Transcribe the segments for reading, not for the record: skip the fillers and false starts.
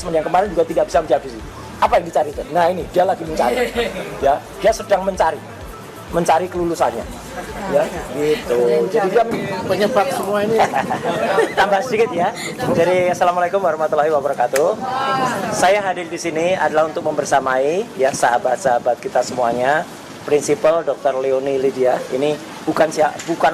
yang kemarin juga tidak bisa menjawab itu. Apa yang dicari itu? Nah ini dia lagi mencari, ya dia sedang mencari kelulusannya, ya gitu. Jadi dia penyebab semua ini. tambah sedikit ya. Jadi assalamualaikum warahmatullahi wabarakatuh. Saya hadir di sini adalah untuk membersamai ya sahabat-sahabat kita semuanya. Prinsipal Dr. Leonie Lydia ini bukan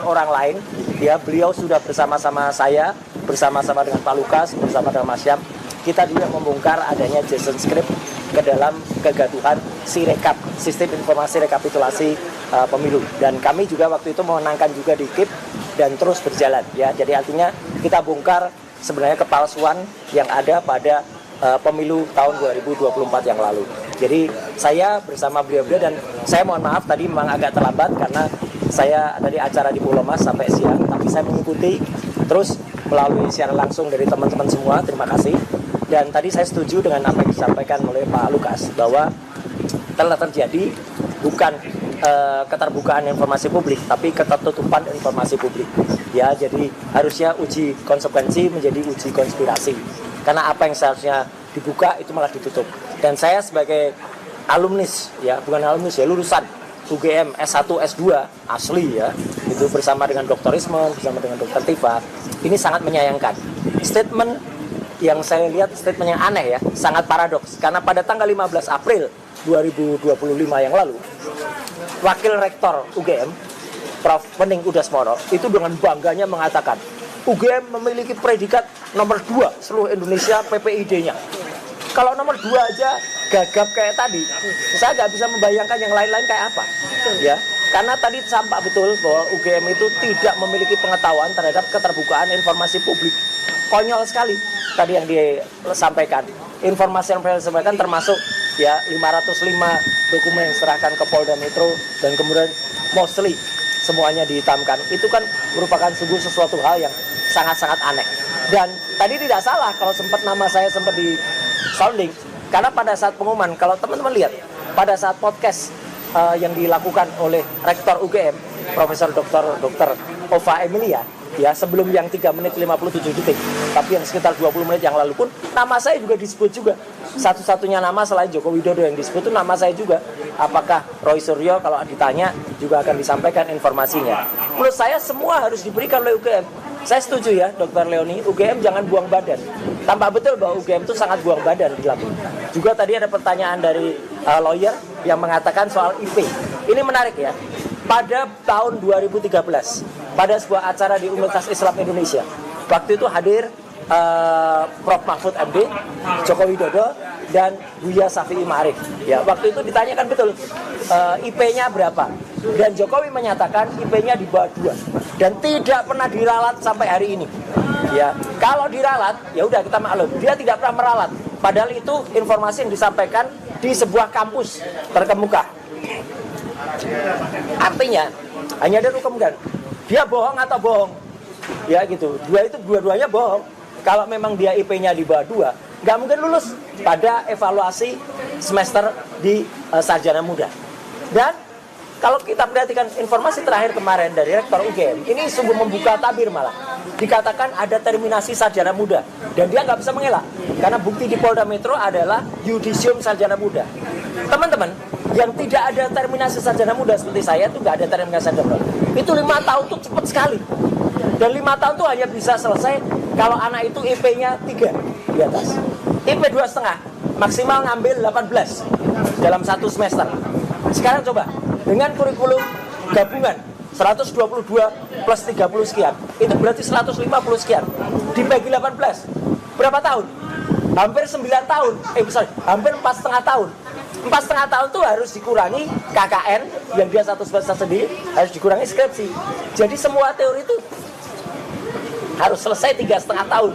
orang lain. Ya beliau sudah bersama-sama saya, bersama-sama dengan Pak Lukas, bersama dengan Mas Syam. Kita juga membongkar adanya Jason Script ke dalam kegaduhan Sirekap, sistem informasi rekapitulasi pemilu. Dan kami juga waktu itu memenangkan juga di KIP dan terus berjalan ya. Jadi artinya kita bongkar sebenarnya kepalsuan yang ada pada pemilu tahun 2024 yang lalu. Jadi saya bersama beliau-beliau dan saya mohon maaf tadi memang agak terlambat karena saya tadi acara di Pulau Mas sampai siang, tapi saya mengikuti terus melalui siaran langsung dari teman-teman semua. Terima kasih. Dan tadi saya setuju dengan apa yang disampaikan oleh Pak Lukas bahwa telah terjadi bukan keterbukaan informasi publik, tapi ketertutupan informasi publik. Ya, jadi harusnya uji konsekuensi menjadi uji konspirasi. Karena apa yang seharusnya dibuka itu malah ditutup. Dan saya sebagai alumnis, ya bukan alumnis ya, lulusan UGM S1, S2 asli ya, itu bersama dengan Dr. Isman, bersama dengan Dr. Tifa, ini sangat menyayangkan. Statement yang saya lihat statement yang aneh ya, sangat paradoks. Karena pada tanggal 15 April 2025 yang lalu, Wakil Rektor UGM, Prof. Wening Udasmoro, itu dengan bangganya mengatakan, UGM memiliki predikat nomor 2 seluruh Indonesia PPID-nya. Kalau nomor 2 aja gagap kayak tadi, saya nggak bisa membayangkan yang lain-lain kayak apa. Ya, karena tadi sampak betul bahwa UGM itu tidak memiliki pengetahuan terhadap keterbukaan informasi publik. Konyol sekali tadi yang disampaikan. Informasi yang disampaikan termasuk ya 505 dokumen yang diserahkan ke Polda Metro dan kemudian mostly semuanya dihitamkan. Itu kan merupakan sungguh sesuatu hal yang sangat-sangat aneh. Dan tadi tidak salah kalau sempat nama saya sempat di sounding, karena pada saat pengumuman, kalau teman-teman lihat pada saat podcast yang dilakukan oleh Rektor UGM, Profesor Dr. Ova Emilia, ya sebelum yang 3 menit 57 detik, tapi yang sekitar 20 menit yang lalu pun nama saya juga disebut juga. Satu-satunya nama selain Joko Widodo yang disebut itu nama saya juga. Apakah Roy Suryo kalau ditanya juga akan disampaikan informasinya. Menurut saya semua harus diberikan oleh UGM. Saya setuju ya Dr. Leonie, UGM jangan buang badan. Tampak betul bahwa UGM itu sangat buang badan di lapangan. Juga tadi ada pertanyaan dari lawyer yang mengatakan soal IP. Ini menarik ya. Pada tahun 2013, pada sebuah acara di Universitas Islam Indonesia, waktu itu hadir Prof. Mahfud MD, Joko Widodo, dan Buya Syafi'i Ma'arif. Ya, waktu itu ditanyakan betul IP-nya berapa, dan Jokowi menyatakan IP-nya di bawah 2 dan tidak pernah diralat sampai hari ini. Ya, kalau diralat, ya udah kita maklum, dia tidak pernah meralat. Padahal itu informasi yang disampaikan di sebuah kampus terkemuka. Artinya hanya ada kemungkinan dia bohong atau bohong, ya gitu. Dua-duanya bohong. Kalau memang dia IP-nya di bawah 2, nggak mungkin lulus pada evaluasi semester di sarjana muda. Dan kalau kita perhatikan informasi terakhir kemarin dari Rektor UGM, ini sungguh membuka tabir malah. Dikatakan ada terminasi sarjana muda dan dia nggak bisa mengelak karena bukti di Polda Metro adalah yudisium sarjana muda. Teman-teman, yang tidak ada terminasi sarjana muda seperti saya itu nggak ada terminasi sarjana muda. Itu 5 tahun tuh cepat sekali. Dan 5 tahun tuh hanya bisa selesai kalau anak itu IP-nya 3 di atas. IP 2,5 maksimal ngambil 18 dalam 1 semester. Sekarang coba dengan kurikulum gabungan 122 plus 30 sekian, itu berarti 150 sekian dibagi 18 berapa tahun? Hampir 9 tahun, hampir 4,5 tahun. 4,5 tahun itu harus dikurangi KKN yang dia 1 semester sendiri, harus dikurangi skripsi. Jadi semua teori itu harus selesai 3,5 tahun.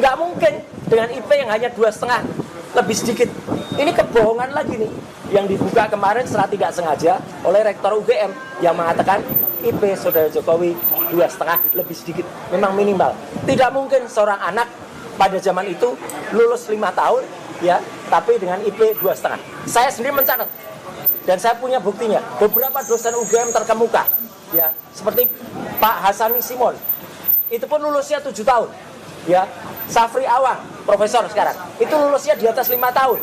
Nggak mungkin dengan IP yang hanya 2,5 lebih sedikit. Ini kebohongan lagi nih yang dibuka kemarin secara tidak sengaja oleh Rektor UGM yang mengatakan IP Saudara Jokowi 2,5 lebih sedikit, memang minimal. Tidak mungkin seorang anak pada zaman itu lulus 5 tahun ya, tapi dengan IP 2,5. Saya sendiri mencatat dan saya punya buktinya. Beberapa dosen UGM terkemuka ya, seperti Pak Hasani Simon, itu pun lulusnya 7 tahun ya. Safri Awang profesor sekarang. Itu lulusnya di atas 5 tahun.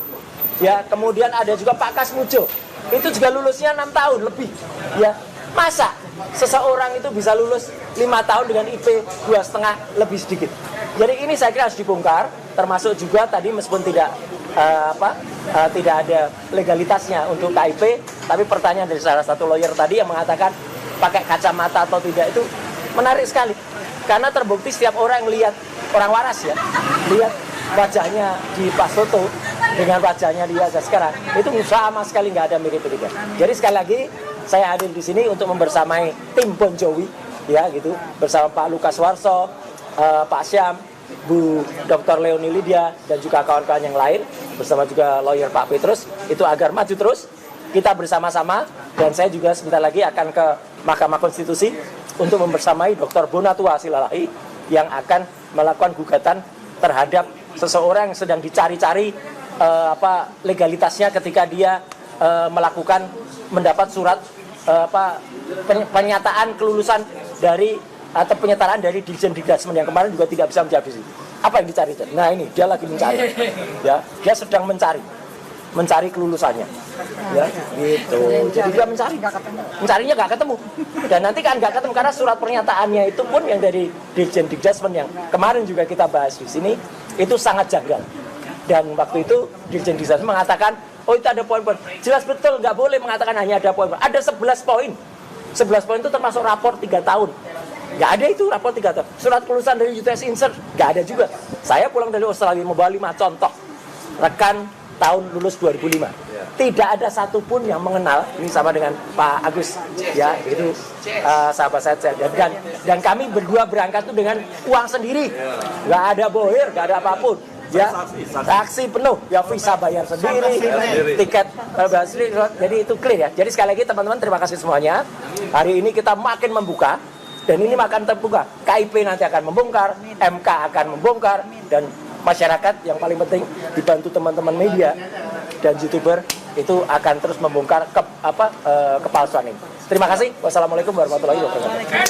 Ya, kemudian ada juga Pak Kasmujo. Itu juga lulusnya 6 tahun lebih. Ya, masa seseorang itu bisa lulus 5 tahun dengan IP 2,5 lebih sedikit. Jadi ini saya kira harus dibongkar, termasuk juga tadi meskipun tidak tidak ada legalitasnya untuk KIP, tapi pertanyaan dari salah satu lawyer tadi yang mengatakan pakai kacamata atau tidak itu menarik sekali. Karena terbukti setiap orang yang lihat, orang waras ya, lihat wajahnya di Pak Soto dengan wajahnya dia sekarang, itu sama sekali nggak ada mirip-miripnya. Jadi sekali lagi, saya hadir di sini untuk membersamai tim Bon Jovi, ya gitu, bersama Pak Lukas Warso, Pak Syam, Bu Dr. Leonie Lydia, dan juga kawan-kawan yang lain, bersama juga lawyer Pak Petrus, itu agar maju terus, kita bersama-sama, dan saya juga sebentar lagi akan ke Mahkamah Konstitusi untuk membersamai Dr. Bonatua Silalahi yang akan melakukan gugatan terhadap seseorang yang sedang dicari-cari legalitasnya ketika dia mendapat surat pernyataan kelulusan dari atau penyetaraan dari Dirjen Dikdasmen yang kemarin juga tidak bisa menjawab sih. Apa yang dicari? Nah ini dia lagi mencari, ya dia sedang mencari kelulusannya, ya gitu. Jadi dia mencarinya nggak ketemu, dan nanti kan nggak ketemu karena surat pernyataannya itu pun yang dari Dirjen Dikdasmen yang kemarin juga kita bahas di sini itu sangat janggal. Dan waktu itu Dirjen Dikdasmen mengatakan, oh itu ada poin-poin. Jelas betul nggak boleh mengatakan hanya ada poin-poin. Ada 11 poin. 11 poin itu termasuk rapor 3 tahun. Nggak ada itu rapor 3 tahun. Surat kelulusan dari UTS Insert nggak ada juga. Saya pulang dari Australia membawa 5 contoh rekan tahun lulus 2005. Tidak ada satupun yang mengenal, ini sama dengan Pak Agus, ya itu sahabat saya. Dan kami berdua berangkat itu dengan uang sendiri. Nggak ada bohir, nggak ada apapun. Ya, taksi penuh, ya visa bayar sendiri, tiket jadi itu clear ya. Jadi sekali lagi teman-teman terima kasih semuanya. Hari ini kita makin membuka dan ini makin terbuka. KIP nanti akan membongkar, MK akan membongkar, dan masyarakat yang paling penting dibantu teman-teman media dan YouTuber itu akan terus membongkar kepalsuan ini. Terima kasih. Wassalamualaikum warahmatullahi wabarakatuh.